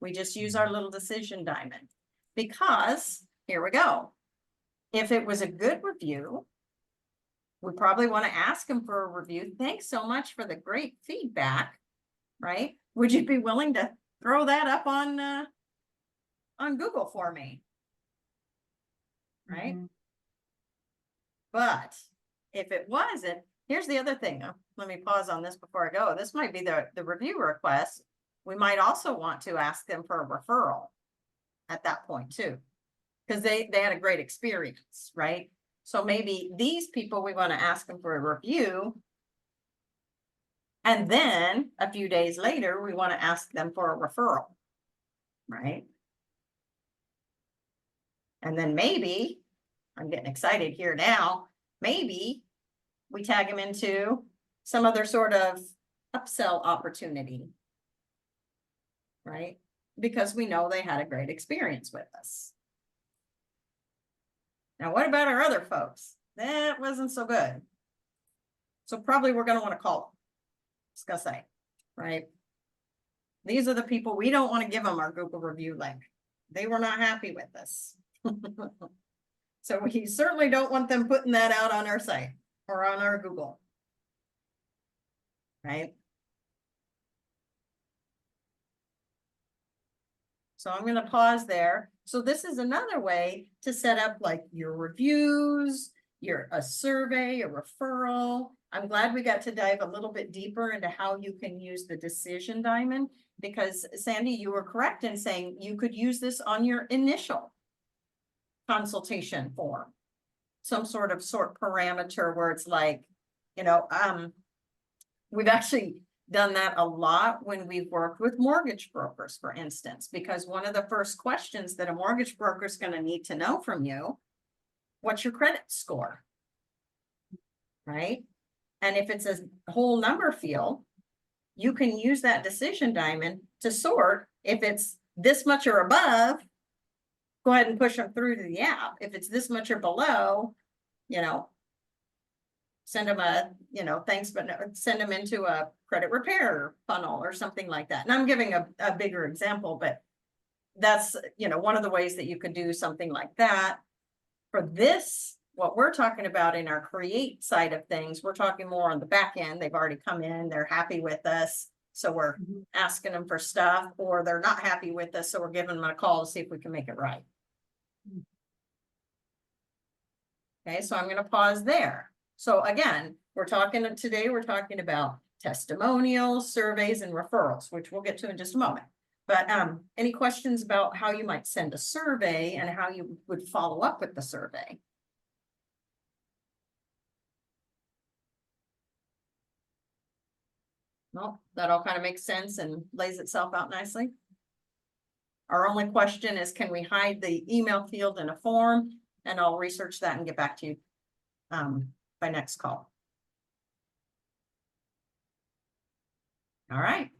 We just use our little decision diamond because here we go. If it was a good review, we probably want to ask them for a review. Thanks so much for the great feedback, right? Would you be willing to throw that up on Google for me? Right? Mhm. But if it wasn't, here's the other thing. Let me pause on this before I go. This might be the review request. We might also want to ask them for a referral at that point too, because they had a great experience, right? So maybe these people, we want to ask them for a review. And then a few days later, we want to ask them for a referral, right? And then maybe, I'm getting excited here now, maybe we tag them into some other sort of upsell opportunity, right? Because we know they had a great experience with us. Now, what about our other folks? That wasn't so good. So probably we're going to want to call them. Just gonna say, right? These are the people we don't want to give them our Google review link. They were not happy with us. So we certainly don't want them putting that out on our site or on our Google. Right? So I'm going to pause there. So this is another way to set up like your reviews, a survey, a referral. I'm glad we got to dive a little bit deeper into how you can use the decision diamond, because Sandy, you were correct in saying you could use this on your initial consultation form. Some sort of parameter where it's like, we've actually done that a lot when we've worked with mortgage brokers, for instance, because one of the first questions that a mortgage broker is going to need to know from you, what's your credit score? Right? And if it's a whole number field, you can use that decision diamond to sort. If it's this much or above, go ahead and push them through to the app. If it's this much or below, send them thanks, but no, send them into a credit repair funnel or something like that. And I'm giving a bigger example, but that's, one of the ways that you could do something like that. For this, what we're talking about in our create side of things, we're talking more on the back end. They've already come in, they're happy with us. So we're asking them for stuff, or they're not happy with us. So we're giving them a call to see if we can make it right. Okay, so I'm going to pause there. So again, we're talking about testimonials, surveys, and referrals, which we'll get to in just a moment. But any questions about how you might send a survey and how you would follow up with the survey? No, that all kind of makes sense and lays itself out nicely. Our only question is, can we hide the email field in a form? And I'll research that and get back to you by next call. All right.